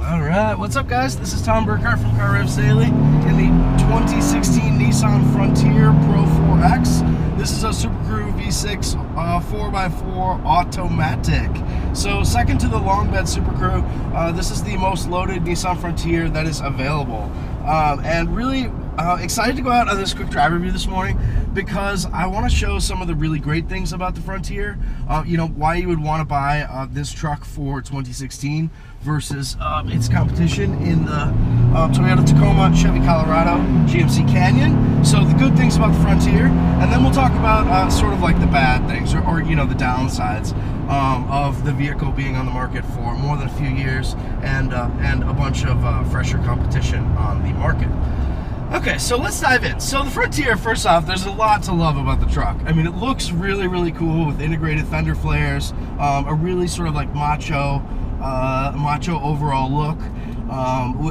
All right, what's up, guys? This is Tom Burkhart from car-revs daily in the 2016 Nissan Frontier Pro4X. This is a Super Crew V6 4x4 automatic. So second to the long bed Super Crew, this is the most loaded Nissan Frontier that is available. And really excited to go out on this quick drive review this morning because I want to show some of the really great things about the Frontier. You know, why you would want to buy this truck for 2016 versus its competition in the Toyota Tacoma, Chevy Colorado, GMC Canyon. So the good things about the Frontier, and then we'll talk about sort of like the bad things or you know, the downsides of the vehicle being on the market for more than a few years and a bunch of fresher competition on the market. Okay, so let's dive in. So the Frontier, first off, there's a lot to love about the truck. I mean, it looks really, really cool with integrated fender flares, a really sort of like macho overall look,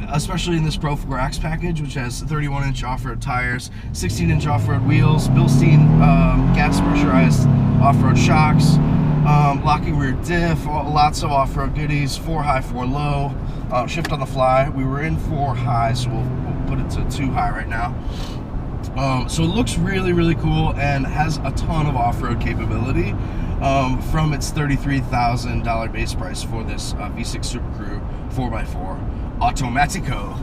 especially in this Pro4X package, which has 31-inch off-road tires, 16-inch off-road wheels, Bilstein gas pressurized off-road shocks, locking rear diff, lots of off-road goodies, 4 high, 4 low, shift on the fly. We were in 4 high, so we'll put it to 2 high right now. So it looks really, really cool and has a ton of off-road capability from its $33,000 base price for this V6 Super Crew 4x4 Automatico,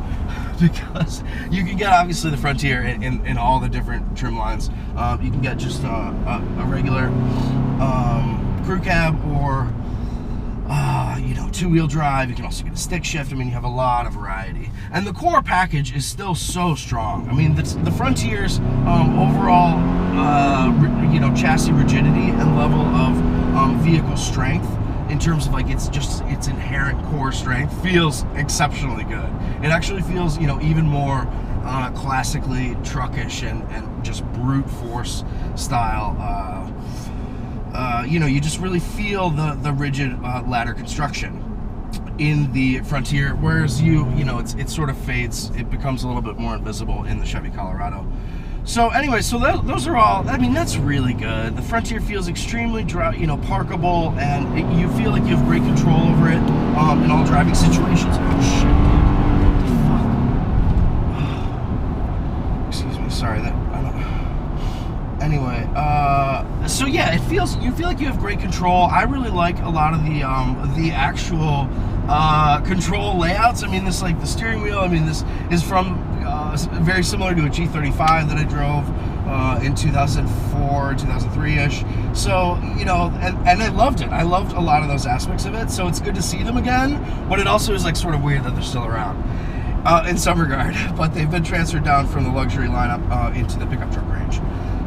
because you can get obviously the Frontier in all the different trim lines. You can get just a regular crew cab or you know, 2-wheel drive. You can also get a stick shift. I mean, you have a lot of variety, and the core package is still so strong. I mean, the Frontier's overall you know, chassis rigidity and level of vehicle strength in terms of like its inherent core strength feels exceptionally good. It actually feels, you know, even more classically truckish and just brute force style. You know, you just really feel the rigid ladder construction in the Frontier, whereas you know, it sort of fades. It becomes a little bit more invisible in the Chevy Colorado. So anyway, so those are all, I mean, that's really good. The Frontier feels extremely you know, parkable, and you feel like you have great control over it in all driving situations. Oh shit. What the fuck? Excuse me, sorry, that I don't. Anyway, so yeah, you feel like you have great control. I really like a lot of the actual control layouts. I mean, this, like the steering wheel, I mean, this is from very similar to a G35 that I drove in 2004, 2003-ish. So, you know, and I loved it. I loved a lot of those aspects of it. So it's good to see them again, but it also is like sort of weird that they're still around in some regard. But they've been transferred down from the luxury lineup into the pickup truck range.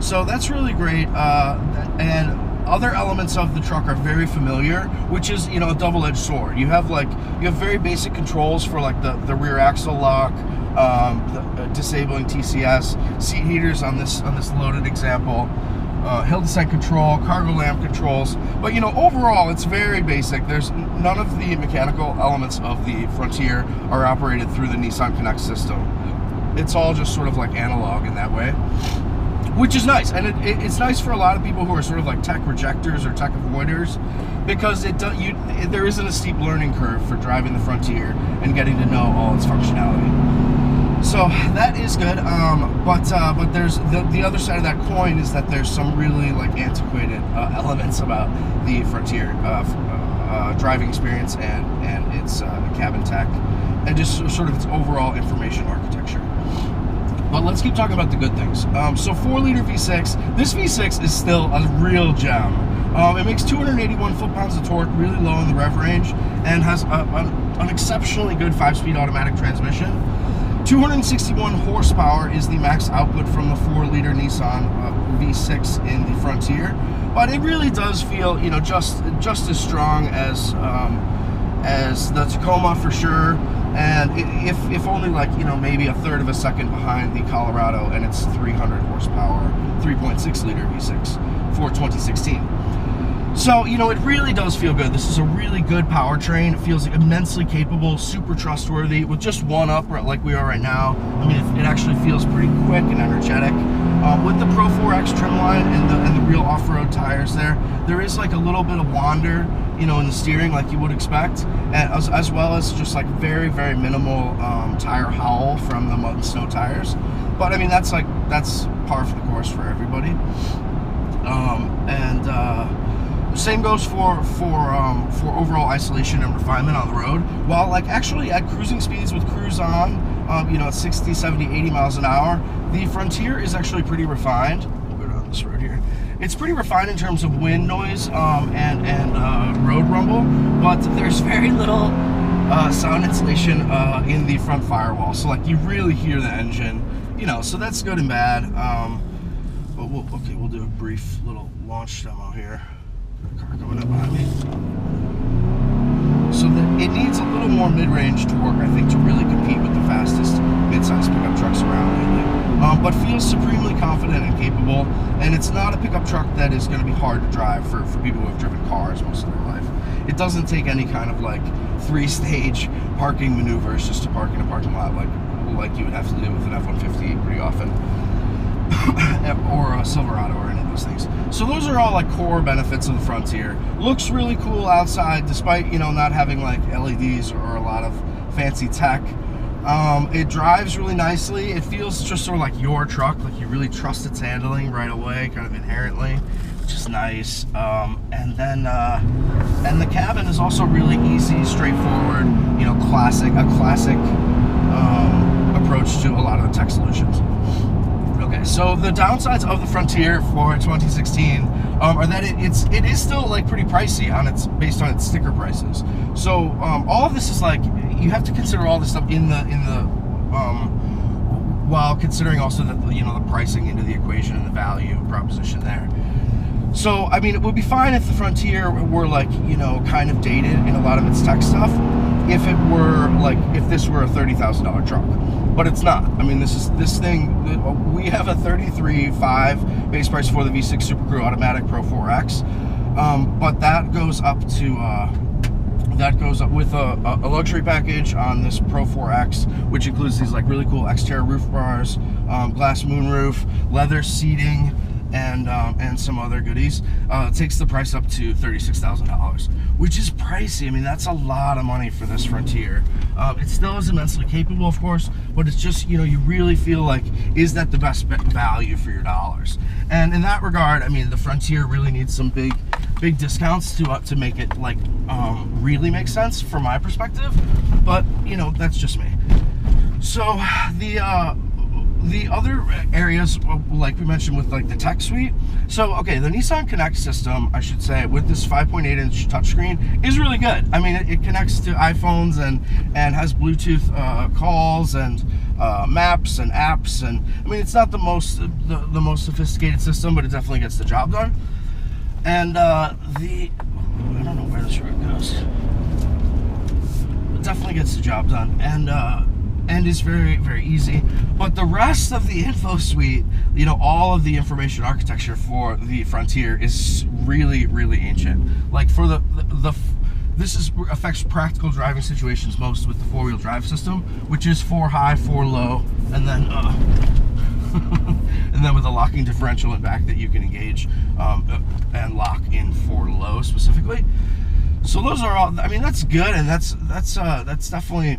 So that's really great. And other elements of the truck are very familiar, which is, you know, a double-edged sword. You have very basic controls for like the rear axle lock, disabling TCS, seat heaters on this loaded example, hill descent control, cargo lamp controls. But you know, overall, it's very basic. There's none of the mechanical elements of the Frontier are operated through the Nissan Connect system. It's all just sort of like analog in that way, which is nice. And it's nice for a lot of people who are sort of like tech rejectors or tech avoiders, because there isn't a steep learning curve for driving the Frontier and getting to know all its functionality. So that is good, but there's the other side of that coin is that there's some really like antiquated elements about the Frontier driving experience and its cabin tech and just sort of its overall information architecture. But let's keep talking about the good things. So 4-liter V6. This V6 is still a real gem. It makes 281 foot-pounds of torque, really low in the rev range, and has an exceptionally good 5-speed automatic transmission. 261 horsepower is the max output from the 4-liter Nissan V6 in the Frontier, but it really does feel, you know, just as strong as the Tacoma for sure, and if only like, you know, maybe a third of a second behind the Colorado and its 300 horsepower 3.6-liter V6 for 2016. So, you know, it really does feel good. This is a really good powertrain. It feels immensely capable, super trustworthy. With just one up like we are right now, I mean, it actually feels pretty quick and energetic. With the Pro4X trim line and the real off-road tires there is like a little bit of wander, you know, in the steering like you would expect, and as well as just like very, very minimal tire howl from the mud and snow tires. But I mean, that's par for the course for everybody. Same goes for overall isolation and refinement on the road. While like actually at cruising speeds with cruise on, you know, at 60, 70, 80 miles an hour, the Frontier is actually pretty refined. We'll go down this road here. It's pretty refined in terms of wind noise and road rumble, but there's very little sound insulation in the front firewall. So like you really hear the engine, you know, so that's good and bad. But we'll do a brief little launch demo here. Car coming up behind me. So it needs a little more mid-range torque, I think, to really compete with the fastest mid-size pickup trucks around lately. But feels supremely confident and capable, and it's not a pickup truck that is going to be hard to drive for people who have driven cars most of their life. It doesn't take any kind of like 3-stage parking maneuvers just to park in a parking lot like you would have to do with an F-150 pretty often. Or a Silverado or any of those things. So those are all like core benefits of the Frontier. Looks really cool outside despite, you know, not having like LEDs or a lot of fancy tech. It drives really nicely. It feels just sort of like your truck, like you really trust its handling right away, kind of inherently, which is nice. And the cabin is also really easy, straightforward, you know, a classic approach to a lot of the tech solutions. Okay, so the downsides of the Frontier for 2016 are that it is still like pretty pricey based on its sticker prices. So all of this is like, you have to consider all this stuff in the while considering also that, you know, the pricing into the equation and the value proposition there. So I mean, it would be fine if the Frontier were like, you know, kind of dated in a lot of its tech stuff, if this were a $30,000 truck. But it's not. I mean, this thing, we have a $33,500 base price for the V6 Super Crew Automatic Pro4X, but that goes up with a luxury package on this Pro4X, which includes these like really cool exterior roof bars, glass moonroof, leather seating, and some other goodies. It takes the price up to $36,000, which is pricey. I mean, that's a lot of money for this Frontier. It still is immensely capable, of course, but it's just, you know, you really feel like, is that the best value for your dollars? And in that regard, I mean, the Frontier really needs some big discounts to make it like really make sense from my perspective. But you know, that's just me. So the other areas, like we mentioned with like the tech suite. So, okay, the Nissan Connect system, I should say, with this 5.8-inch touchscreen is really good. I mean, it connects to iPhones and has Bluetooth calls and maps and apps. And I mean, it's not the most sophisticated system, but it definitely gets the job done. And I don't know where this road goes. It definitely gets the job done. And is very, very easy. But the rest of the info suite, you know, all of the information architecture for the Frontier is really, really ancient. Like for this affects practical driving situations most with the 4-wheel drive system, which is 4 high, 4 low, and then and then with a locking differential in back that you can engage and lock in 4 low specifically. So those are all. I mean, that's good, and that's definitely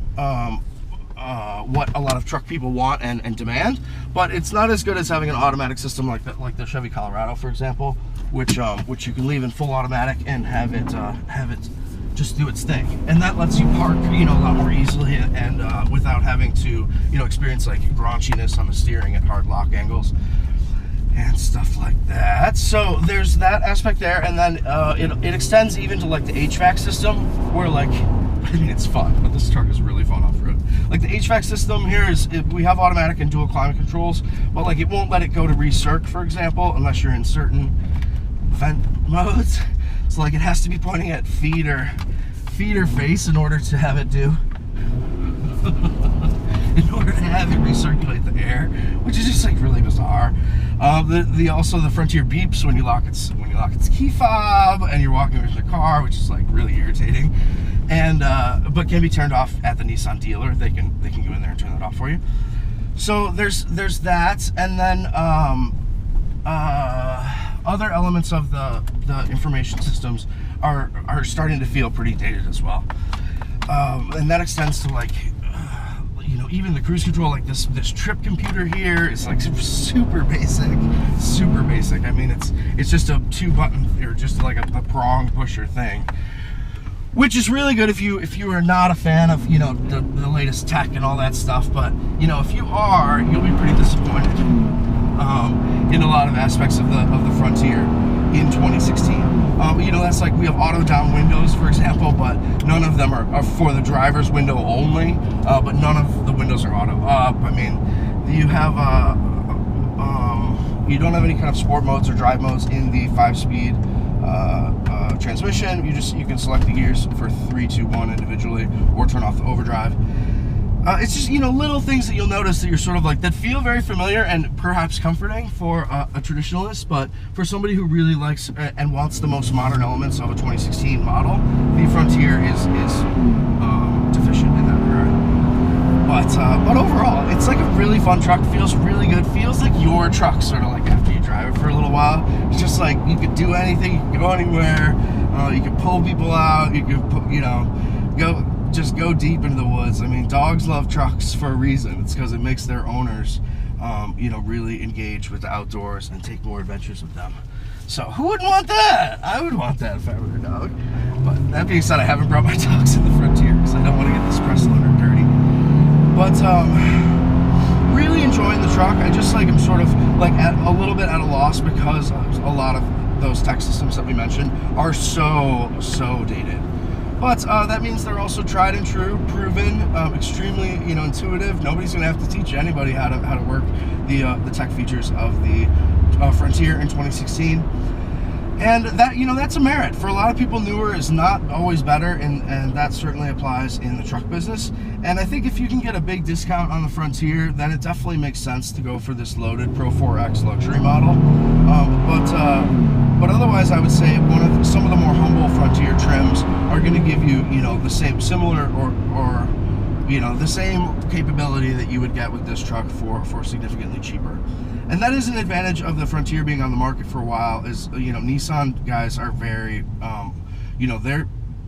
what a lot of truck people want and demand, but it's not as good as having an automatic system like the Chevy Colorado, for example, which you can leave in full automatic and have it just do its thing, and that lets you park, you know, a lot more easily and without having to, you know, experience like raunchiness on the steering at hard lock angles and stuff like that. So there's that aspect there, and then it extends even to like the HVAC system, where like, I mean, it's fun, but this truck is really fun off-road. Like the HVAC system here we have automatic and dual climate controls, but like it won't let it go to recirc, for example, unless you're in certain vent modes. So like it has to be pointing at feet or face in order to have it do, in order to have it recirculate the air, which is just like really bizarre. Also the Frontier beeps when you lock its key fob and you're walking with the car, which is like really irritating. And but can be turned off at the Nissan dealer. They can go in there and turn that off for you. So there's that, and then other elements of the information systems are starting to feel pretty dated as well, and that extends to like even the cruise control. Like this trip computer here is like super basic. I mean, it's just a 2-button or just like a prong pusher thing, which is really good if you are not a fan of the latest tech and all that stuff. But if you are, you'll be pretty disappointed in a lot of aspects of the Frontier in 2016. That's like we have auto down windows, for example, but none of them are for the driver's window only. But none of the windows are auto up. I mean, you have you don't have any kind of sport modes or drive modes in the 5-speed transmission. You can select the gears for 3, 2, 1 individually, or turn off the overdrive. It's just little things that you'll notice that you're sort of like that feel very familiar and perhaps comforting for a traditionalist, but for somebody who really likes and wants the most modern elements of a 2016 model, the Frontier is deficient in that regard. But overall, it's like a really fun truck. Feels really good. Feels like your truck, sort of like after you drive it for a little while. It's just like you could do anything, you can go anywhere, you can pull people out, you can just go deep into the woods. I mean, dogs love trucks for a reason. It's because it makes their owners, really engage with the outdoors and take more adventures with them. So who wouldn't want that? I would want that if I were a dog. But that being said, I haven't brought my dogs in the Frontier because I don't want to get this press loader dirty. But really enjoying the truck. I just am sort of like a little bit at a loss because a lot of those tech systems that we mentioned are so dated. But that means they're also tried and true, proven, extremely intuitive. Nobody's going to have to teach anybody how to work the tech features of the Frontier in 2016. And that that's a merit. For a lot of people, newer is not always better, and that certainly applies in the truck business. And I think if you can get a big discount on the Frontier, then it definitely makes sense to go for this loaded Pro4X luxury model. But otherwise, I would say some of the more humble Frontier trims are going to give you similar or the same capability that you would get with this truck for significantly cheaper. And that is an advantage of the Frontier being on the market for a while. Is Nissan guys are very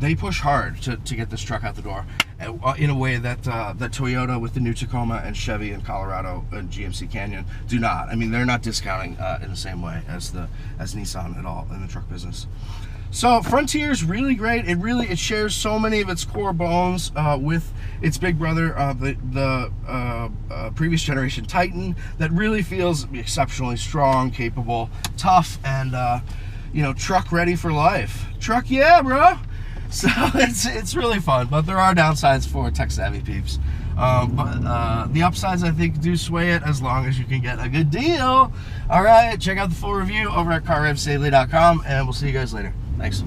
they push hard to get this truck out the door in a way that Toyota with the new Tacoma and Chevy in Colorado and GMC Canyon do not. I mean, they're not discounting in the same way as Nissan at all in the truck business. So Frontier is really great. It shares so many of its core bones with its big brother, the previous generation Titan, that really feels exceptionally strong, capable, tough, and truck ready for life. Truck, yeah, bro. So it's really fun, but there are downsides for tech-savvy peeps. But the upsides, I think, do sway it as long as you can get a good deal. All right, check out the full review over at car-revs and we'll see you guys later. Thanks.